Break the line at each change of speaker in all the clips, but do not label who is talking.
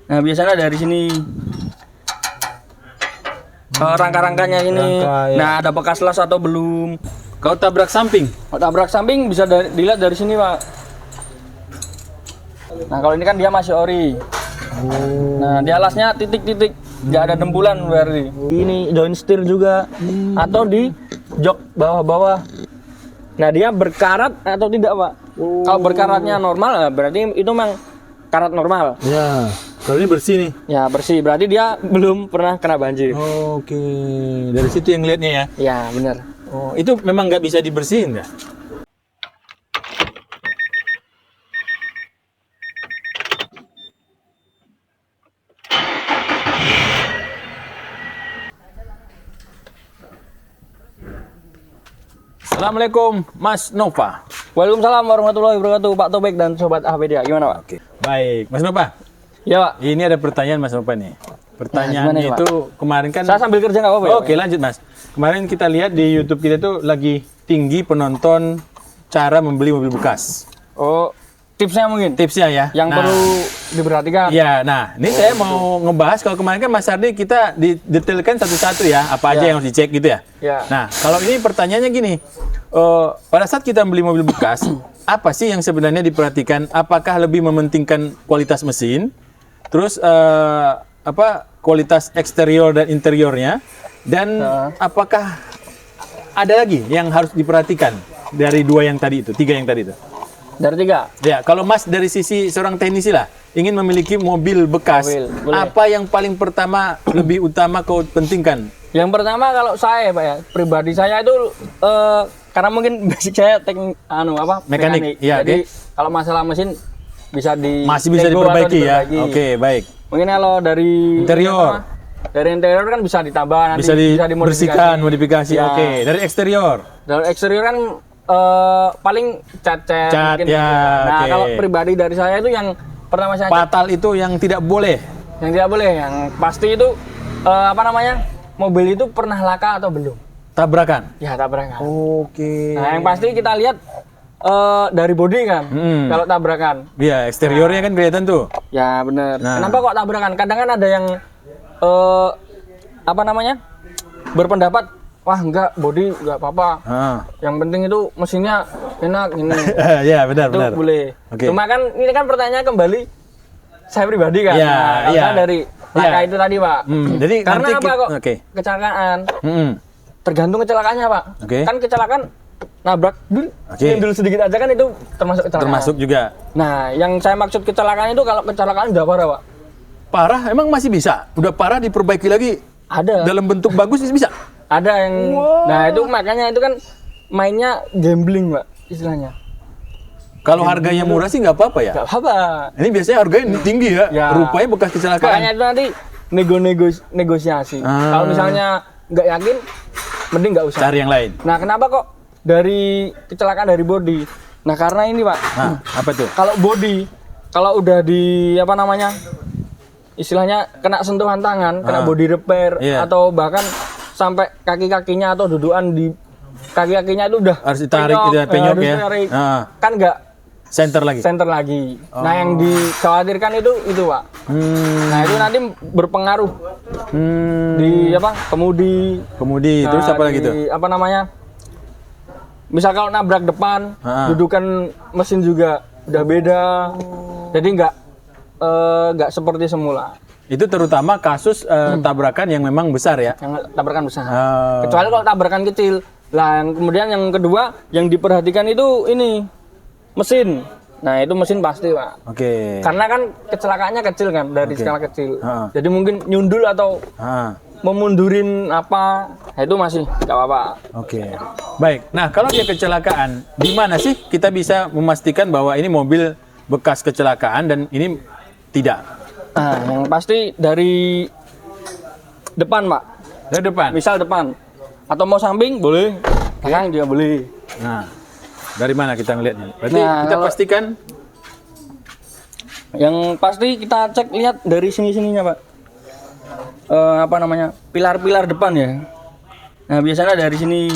Nah, biasanya dari sini rangka-rangkanya ini.
Rangka, ya.
Nah, ada bekas las atau belum?
Kalau tabrak samping?
Kalau tabrak samping bisa dilihat dari sini, Pak. Nah, kalau ini kan dia masih ori. Nah, dia lasnya titik-titik, nggak ada dempulan berarti. Ini joint setir juga, atau di jok bawah-bawah. Nah, dia berkarat atau tidak, Pak? Kalau berkaratnya normal, berarti itu memang karat normal.
Ya. Kalau ini bersih nih?
Ya, bersih. Berarti dia belum pernah kena banjir.
Oke. Dari situ yang lihatnya ya?
Ya, benar.
Oh, itu memang nggak bisa dibersihin nggak? Assalamualaikum Mas Nova.
Waalaikumsalam warahmatullahi wabarakatuh, Pak Tobek dan Sobat Ahpedia. Gimana, Pak?
Oke. Baik, Mas Nova.
Ya, Pak.
Ini ada pertanyaan Mas Nova nih. Pertanyaannya
gimana,
itu kemarin kan.
Saya sambil kerja nggak apa-apa ya?
Oke, lanjut Mas. Kemarin kita lihat di YouTube kita tuh lagi tinggi penonton cara membeli mobil bekas.
Oh, tipsnya mungkin?
Tipsnya ya.
Yang perlu diperhatikan.
Ya, nah ini saya mau ngebahas kalau kemarin kan Mas Ardi kita didetailkan satu-satu ya, apa aja yang harus dicek gitu ya.
Ya.
Nah, kalau ini pertanyaannya gini, pada saat kita beli mobil bekas, apa sih yang sebenarnya diperhatikan? Apakah lebih mementingkan kualitas mesin, terus kualitas eksterior dan interiornya, dan apakah ada lagi yang harus diperhatikan dari tiga yang tadi itu?
Dari tiga?
Ya, kalau Mas dari sisi seorang teknisi lah, ingin memiliki mobil bekas,
Boleh.
apa yang paling pertama lebih utama kau pentingkan?
Yang pertama kalau saya, Pak ya, pribadi saya itu karena mungkin basic saya
Mekanik. Ya,
jadi kalau masalah mesin bisa
masih bisa diperbaiki ya. Oke, baik.
Mungkin kalau dari
Interior.
Dari interior kan bisa ditambah, nanti
Bisa dibersihkan, modifikasi.
Ya.
Oke, dari eksterior.
Dari eksterior kan paling cat mungkin.
Ya,
Nah,
oke.
kalau pribadi dari saya itu yang pertama saya
Fatal itu yang tidak boleh.
yang tidak boleh, yang pasti itu mobil itu pernah laka atau belum?
Tabrakan.
Ya, tabrakan.
Oke.
Nah, yang pasti kita lihat dari body kan, kalau tabrakan.
Iya, eksteriornya kan kelihatan tuh.
Ya, benar.
Nah.
Kenapa kok tabrakan? Kadang kan ada yang berpendapat, wah enggak, body enggak apa-apa. Yang penting itu mesinnya enak ini.
Iya, benar,
Itu
benar.
boleh.
Oke.
Cuma kan ini kan pertanyaan kembali saya pribadi kan.
Iya,
Nah, kalau
iya.
saya dari laka itu tadi, Pak.
Jadi
Karena
nanti
apa kok?
Oke.
Kecelakaan.
Mm-mm.
Tergantung kecelakaannya, Pak.
Oke.
Kan kecelakaan nabrak
Oke.
nyundul sedikit aja kan itu termasuk kecelakaan.
Termasuk juga.
Nah, yang saya maksud kecelakaan itu kalau kecelakaan udah parah, Pak.
Parah emang masih bisa? Udah parah diperbaiki lagi
Ada.
dalam bentuk bagus bisa?
Ada yang Nah, itu makanya itu kan mainnya gambling, Pak, istilahnya.
Kalau harganya murah sih nggak apa-apa ya?
Gak apa-apa.
Ini biasanya harganya tinggi ya?
Ya.
Rupanya bekas kecelakaan.
Makanya itu nanti negosiasi. Kalau misalnya nggak yakin, mending nggak usah.
Cari yang lain.
Nah, kenapa kok dari kecelakaan dari body? Nah, karena ini, Pak.
Nah, apa tuh?
Kalau body, kalau udah di istilahnya kena sentuhan tangan, kena body repair,
Iya.
atau bahkan sampai kaki-kakinya atau dudukan di kaki-kakinya itu udah
Harus ditarik, penyok
harus
ya?
ditarik.
Ah.
Kan nggak
Center lagi.
center lagi. Nah, yang dikhawatirkan itu, Pak. Nah, itu nanti berpengaruh di kemudi.
Kemudi, terus apa lagi tuh?
Misal kalau nabrak depan, dudukan mesin juga udah beda. Jadi nggak seperti semula.
Itu terutama kasus tabrakan yang memang besar ya?
Yang tabrakan besar. Kecuali kalau tabrakan kecil. Lah, kemudian yang kedua yang diperhatikan itu ini mesin. Nah, itu mesin pasti, Pak.
Oke.
Karena kan kecelakaannya kecil kan, dari skala kecil. Jadi mungkin nyundul atau memundurin apa, nah itu masih nggak apa-apa.
Oke. Baik. Nah, kalau dia kecelakaan, di mana sih kita bisa memastikan bahwa ini mobil bekas kecelakaan dan ini tidak?
Nah, yang pasti dari depan, Pak.
Dari depan.
Misal depan. Atau mau samping, boleh. Belakang juga boleh.
Nah, dari mana kita ngelihatnya? Berarti
Nah,
kita
kalau-
pastikan
Yang pasti kita cek lihat dari sini-sininya, Pak. Pilar-pilar depan ya. Nah, biasanya dari sini.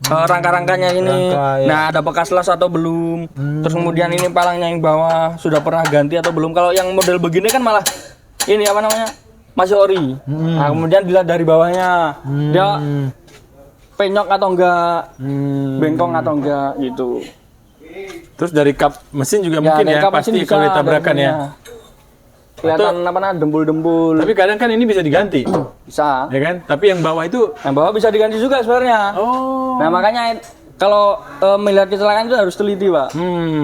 rangka-rangkanya ini.
Rangka, ya.
Nah, ada bekas las atau belum. Terus kemudian ini palangnya yang bawah sudah pernah ganti atau belum. Kalau yang model begini kan malah ini apa namanya? Masih ori. Nah, kemudian dilihat dari bawahnya. Dia penyok atau enggak, bengkong atau enggak gitu.
Terus dari kap mesin juga
Ya,
mungkin
dari
ya,
kap
pasti
mesin bisa,
kalau ditabrakan
dari
ya.
sininya. Kelihatan apa namanya dembul-dembul.
Tapi kadang kan ini bisa diganti,
Bisa.
ya kan? Tapi yang bawah itu,
Yang bawah bisa diganti juga sebenarnya.
oh,
Nah, makanya kalau melihat kecelakaan itu harus teliti, Pak.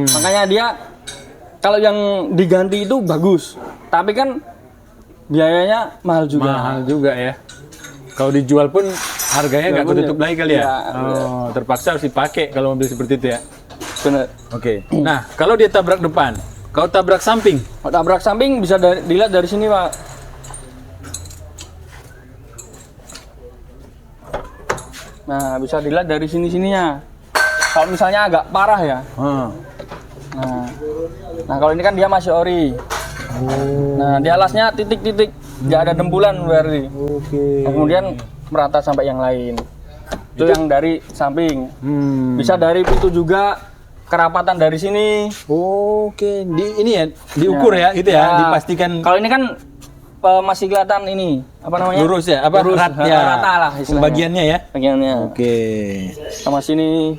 Makanya dia kalau yang diganti itu bagus. Tapi kan biayanya mahal juga.
mahal juga ya. Kalau dijual pun harganya nggak
Jual pun
ketutup
ya.
lagi kali ya.
Iya,
Oh, terpaksa harus dipakai kalau mobil seperti itu ya.
Bener.
Oke. Nah, kalau dia tabrak depan, kalau tabrak samping,
Kalau tabrak samping bisa dilihat dari sini, Pak. Nah, bisa dilihat dari sini-sininya. Kalau misalnya agak parah ya. Nah, nah kalau ini kan dia masih ori. Nah, di alasnya titik-titik, nggak ada dembulan berarti.
Oke.
Nah, kemudian merata sampai yang lain. Itu yang dari samping. Bisa dari pintu juga, kerapatan dari sini.
Oke. Ini ya, diukur ya, gitu ya, dipastikan
Kalau ini kan masih kelihatan ini apa namanya?
lurus ya, apa
Lurus,
ratnya,
rata lah istilahnya.
bagiannya ya.
Bagiannya.
Oke.
Sama sini.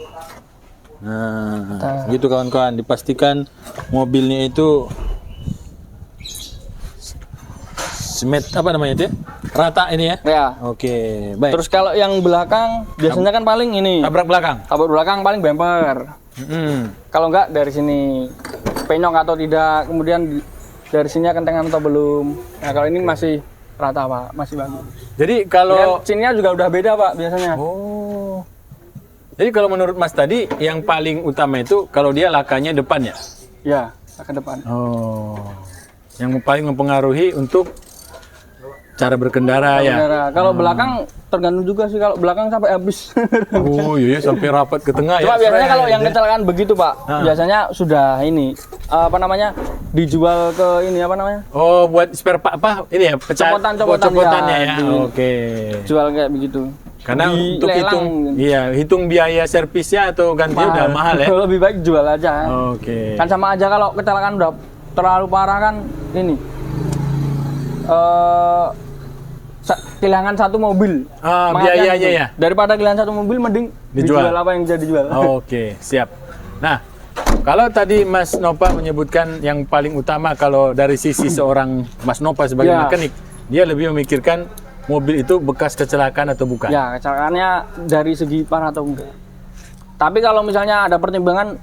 Nah, gitu kawan-kawan, dipastikan mobilnya itu apa namanya itu ya? Rata ini ya.
Ya.
Oke, baik.
Terus kalau yang belakang biasanya kan paling ini.
Tabrak belakang.
Tabrak belakang paling bumper. Kalau enggak dari sini penyok atau tidak, kemudian dari sini kentengan atau belum. Nah, kalau ini masih rata, Pak, masih bagus.
Jadi
Dan
kalau
sininya juga udah beda, Pak, biasanya.
oh. Jadi kalau menurut Mas tadi yang paling utama itu kalau dia lakanya depan ya.
Ya, ke depan.
Oh. Yang paling mempengaruhi untuk cara berkendara ya.
Saudara. Kalau belakang tergantung juga sih, kalau belakang sampai habis.
Oh iya sampai rapat ke tengah
Cuma
ya.
biasanya kalau
Friend,
yang
ya.
kecelakaan begitu, Pak, biasanya sudah ini apa namanya? Dijual ke ini apa namanya?
Oh, buat spare part apa? Ini ya, copotannya ya.
di-
Oke.
Jual kayak begitu.
Karena
Di
untuk
lelang.
hitung hitung biaya servisnya atau gantinya udah mahal ya.
Lebih baik jual aja.
Oke.
Kan sama aja kalau kecelakaan udah terlalu parah kan ini. Kehilangan satu mobil.
Biayanya
gitu.
ya.
Daripada kehilangan satu mobil mending
Dijual.
dijual apa yang bisa dijual.
Oke, siap. Nah, kalau tadi Mas Nova menyebutkan yang paling utama kalau dari sisi seorang Mas Nova sebagai
Ya.
mekanik, dia lebih memikirkan mobil itu bekas kecelakaan atau bukan.
Ya, kecelakaannya dari segi parah atau enggak. Tapi kalau misalnya ada pertimbangan,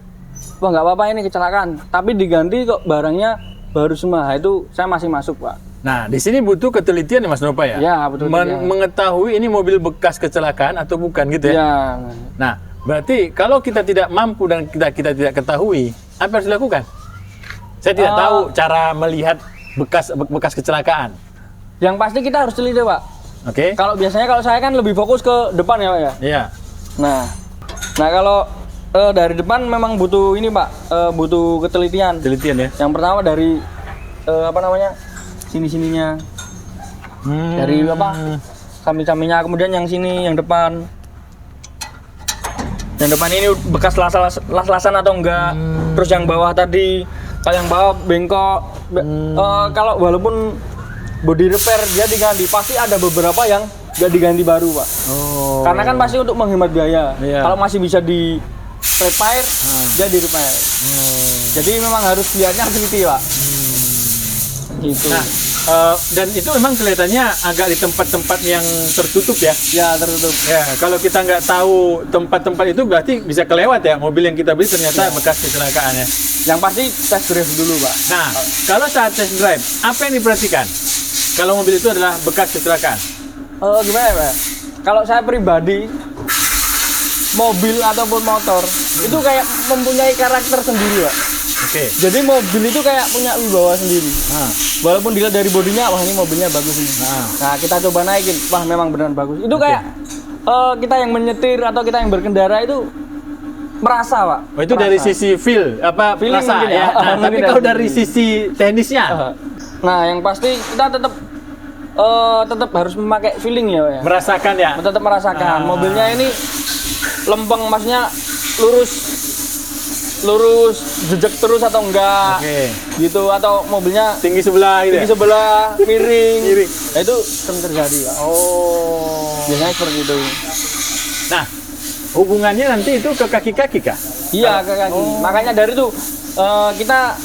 wah nggak apa-apa ini kecelakaan, tapi diganti kok barangnya baru semua, itu saya masih masuk, Pak.
Nah, di sini butuh ketelitian ya Mas Nova ya?
Ya, betul.
Mengetahui ini mobil bekas kecelakaan atau bukan gitu ya?
Ya.
Nah, berarti kalau kita tidak mampu dan kita tidak ketahui, apa yang harus dilakukan? Saya tidak tahu cara melihat bekas kecelakaan.
Yang pasti kita harus teliti, Pak.
Oke?
Kalau biasanya kalau saya kan lebih fokus ke depan ya, Pak ya.
Iya.
Nah kalau dari depan memang butuh ini, Pak, butuh ketelitian.
Ketelitian ya.
Yang pertama dari apa namanya, sini-sininya, dari apa, samping-sampingnya, kemudian yang sini, yang depan. Yang depan ini bekas las-lasan atau enggak. Terus yang bawah tadi, kalau yang bawah bengkok, kalau walaupun body repair dia diganti, pasti ada beberapa yang nggak diganti baru, Pak.
Oh.
Karena kan pasti untuk menghemat biaya.
Iya.
Kalau masih bisa di repair, dia di repair. Jadi memang harus lihatnya teliti, Pak. Gitu.
Nah, dan itu memang kelihatannya agak di tempat-tempat yang tertutup ya.
Ya tertutup.
Ya, kalau kita nggak tahu tempat-tempat itu berarti bisa kelewat ya mobil yang kita beli ternyata bekas kecelakaan ya.
Yang pasti test drive dulu, Pak.
Nah, kalau saat test drive, apa yang diperhatikan? Kalau mobil itu adalah bekas kecelakaan.
Gimana ya, Pak? Kalau saya pribadi, mobil ataupun motor itu kayak mempunyai karakter sendiri, Pak.
Oke.
Jadi mobil itu kayak punya wibawa sendiri.
Nah,
Walaupun dilihat dari bodinya, wah ini mobilnya bagus ini. Nah, kita coba naikin, wah memang benar bagus. Itu kayak kita yang menyetir atau kita yang berkendara itu merasa, Pak.
oh, itu dari sisi feel apa
Feeling
rasa
mungkin
ya.
ya.
Nah, tapi
Mungkin
kalau
dari
dari sisi teknisnya
Nah, yang pasti kita tetap harus memakai feeling ya, Pak ya.
merasakan ya.
Tetap merasakan mobilnya ini lempeng, maksudnya lurus jejak terus atau enggak, gitu, atau mobilnya
Tinggi sebelah gitu.
tinggi sebelah, miring.
Miring.
Nah, itu sering terjadi, Pak.
Oh.
Biasanya seperti itu.
Nah, hubungannya nanti itu ke kaki-kaki kah?
Iya, ke kaki. Makanya dari itu kita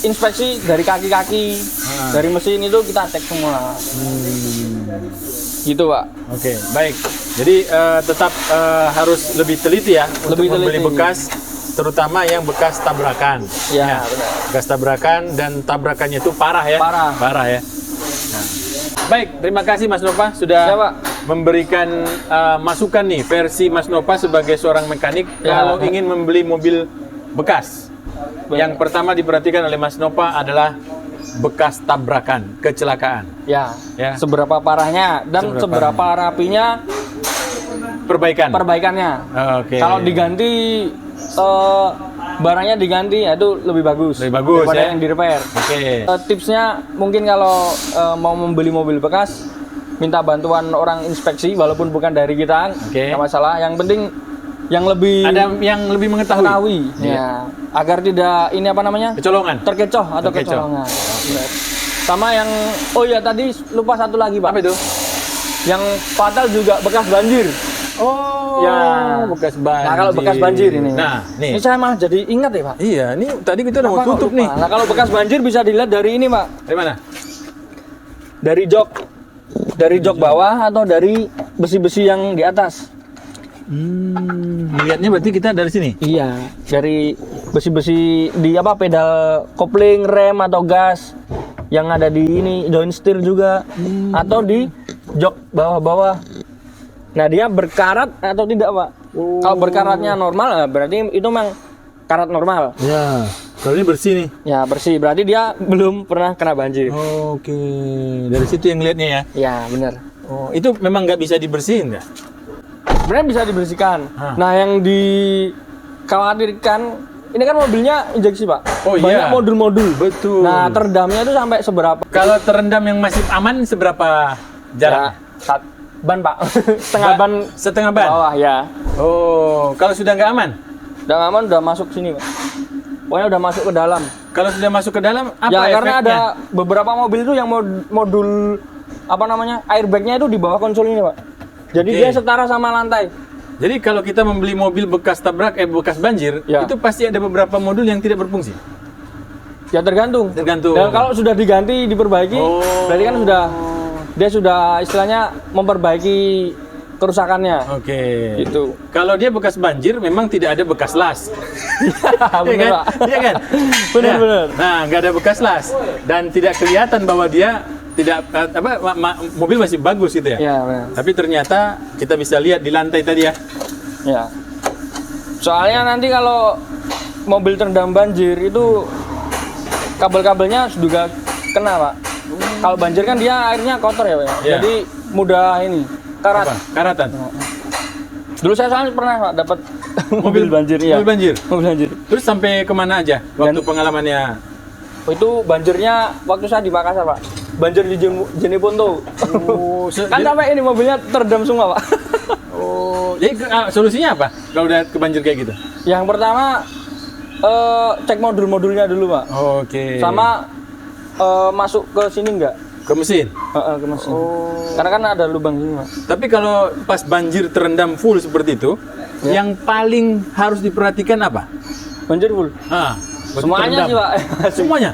inspeksi dari kaki-kaki, dari mesin itu kita cek semua. Gitu, Pak.
Oke, baik. Jadi tetap harus lebih teliti ya
Lebih
untuk membeli
teliti.
bekas, terutama yang bekas tabrakan.
Iya, benar.
Bekas tabrakan dan tabrakannya itu parah ya.
Parah.
Ya. Nah. Baik, terima kasih Mas Nova sudah
Ya, Pak.
memberikan masukan nih versi Mas Nova sebagai seorang mekanik
Ya.
kalau ingin membeli mobil bekas. Yang pertama diperhatikan oleh Mas Nova adalah bekas tabrakan, kecelakaan.
Ya.
Ya.
Seberapa parahnya dan seberapa rapinya perbaikannya.
Oke.
Kalau diganti barangnya diganti, ya itu lebih bagus.
Lebih bagus,
daripada
ya.
yang di repair.
Oke.
Tipsnya mungkin kalau mau membeli mobil bekas, minta bantuan orang inspeksi walaupun bukan dari kita,
Oke.
nggak masalah. Yang penting yang lebih
Ada yang lebih mengetahui.
ya, agar tidak ini
Kecolongan.
terkecoh atau
Terkecoh.
kecolongan. Benar. Sama yang tadi lupa satu lagi, Pak.
Apa itu?
Yang fatal juga bekas banjir.
Oh,
Ya.
bekas banjir.
Nah, kalau bekas banjir ini.
Nah,
Ini
nih.
saya malah jadi ingat ya, Pak.
Iya, ini tadi kita udah mau
Apa kok
tutup
lupa?
nih.
Nah, kalau bekas banjir bisa dilihat dari ini, Pak.
Dari mana?
Dari jok bawah atau dari besi-besi yang di atas.
Lihatnya berarti kita dari sini.
Iya, dari besi-besi di pedal kopling, rem atau gas yang ada di ini, joint setir juga, atau di jok bawah-bawah. Nah, dia berkarat atau tidak, Pak? Kalau berkaratnya normal, berarti itu memang karat normal.
Ya, kalau ini bersih nih.
Ya, bersih. Berarti dia belum pernah kena banjir.
Oke, dari situ yang lihatnya ya.
Ya, benar.
Oh, itu memang nggak bisa dibersihin nggak?
Sebenarnya bisa dibersihkan.
Hah.
Nah, yang dikhawatirkan, ini kan mobilnya injeksi, Pak.
Oh,
Banyak
iya.
modul-modul.
Betul.
Nah, terendamnya itu sampai seberapa?
Kalau terendam yang masih aman seberapa jarak?
Ya, ban, Pak. Setengah ban
Setengah ban.
bawah, ya.
Oh, kalau sudah nggak aman?
Udah aman, udah masuk sini, Pak. Pokoknya udah masuk ke dalam.
Kalau sudah masuk ke dalam, apa
Ya,
efeknya?
karena ada beberapa mobil itu yang modul airbagnya itu di bawah konsol ini, Pak. Jadi
Oke.
dia setara sama lantai.
Jadi kalau kita membeli mobil bekas bekas banjir,
Ya.
itu pasti ada beberapa modul yang tidak berfungsi.
Ya tergantung.
Tergantung.
Dan kalau sudah diganti, diperbaiki,
Oh.
berarti kan dia sudah istilahnya memperbaiki kerusakannya.
Oke.
Gitu.
Kalau dia bekas banjir, memang tidak ada bekas las. Iya
Bener,
kan?
Pak.
Iya kan?
Bener,
Nah,
bener.
Nah, nggak ada bekas las dan tidak kelihatan bahwa dia tidak mobil masih bagus gitu ya.
Ya, benar.
Tapi ternyata kita bisa lihat di lantai tadi ya.
Ya. Soalnya nanti kalau mobil terendam banjir itu kabel-kabelnya juga kena, Pak. Kalau banjir kan dia airnya kotor ya, Pak.
Iya.
Jadi mudah ini karat.
Apa? Karatan.
Dulu saya soalnya pernah, Pak, dapat mobil banjir ya.
Mobil banjir.
Mobil banjir.
Terus sampai kemana aja waktu pengalamannya?
Itu banjirnya waktu saya di Makassar, Pak. Banjir di Jeneponto.
Oh,
Kan sampai ini mobilnya terendam semua, Pak.
Oh, jadi solusinya apa? Kalau udah kebanjir kayak gitu?
Yang pertama cek modul-modulnya dulu, Pak.
Oke.
Sama masuk ke sini enggak?
Ke mesin.
Ke mesin. Karena kan ada lubang sini, Pak.
Tapi kalau pas banjir terendam full seperti itu, yang paling harus diperhatikan apa?
Banjir full.
Berarti
Semuanya
terendam.
sih, Pak.
Semuanya?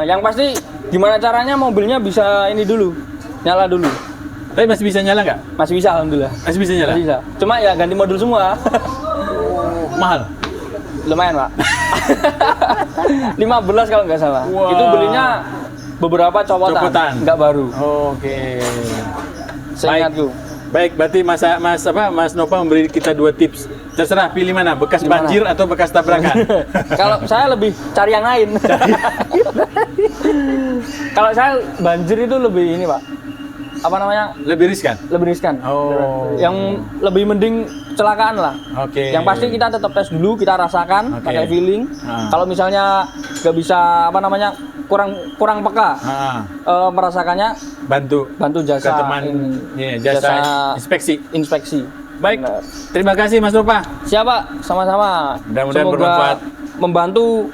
Yang pasti gimana caranya mobilnya bisa ini dulu, nyala dulu.
Tapi masih bisa nyala nggak?
Masih bisa, alhamdulillah.
Masih bisa nyala?
Masih bisa. Cuma ya ganti modul semua.
Mahal?
Lumayan, Pak. 15 kalau nggak salah.
Wah.
Itu belinya beberapa copotan. Nggak baru.
Oke.
Seingatku.
Baik, berarti Mas Nova memberi kita 2 tips. Terserah pilih mana, bekas
Gimana?
banjir atau bekas tabrakan.
Kalau saya lebih cari yang lain. Kalau saya banjir itu lebih ini, Pak. Apa namanya?
Lebih riskan.
Lebih riskan.
Oh.
Yang lebih mending kecelakaan lah.
Oke.
Yang pasti kita tetap tes dulu, kita rasakan
Oke.
pakai feeling. Kalau misalnya nggak bisa kurang peka
Ah,
merasakannya,
bantu
bantu
ke
jasa
teman
ini,
jasa inspeksi.
inspeksi.
Baik, terima kasih Mas Nova.
Siapa? Sama-sama.
Mudah-mudahan
Semoga
bermanfaat.
membantu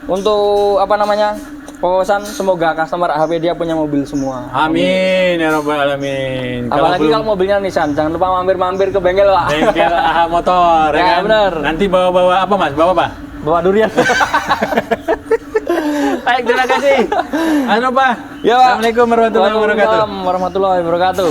untuk apa namanya? Wawasan, semoga customer HP dia punya mobil semua.
Amin ya rabbal alamin.
Apalagi kalau mobilnya Nissan, jangan lupa mampir-mampir ke bengkel, Pak.
bengkel AHA Motor,
Ya,
kan?
bener.
Nanti bawa-bawa apa Mas? Bawa apa?
Bawa durian.
Baik, terima kasih. Mas Nova.
Ya, Pak.
Assalamualaikum warahmatullahi wabarakatuh.
Waalaikumsalam warahmatullahi wabarakatuh.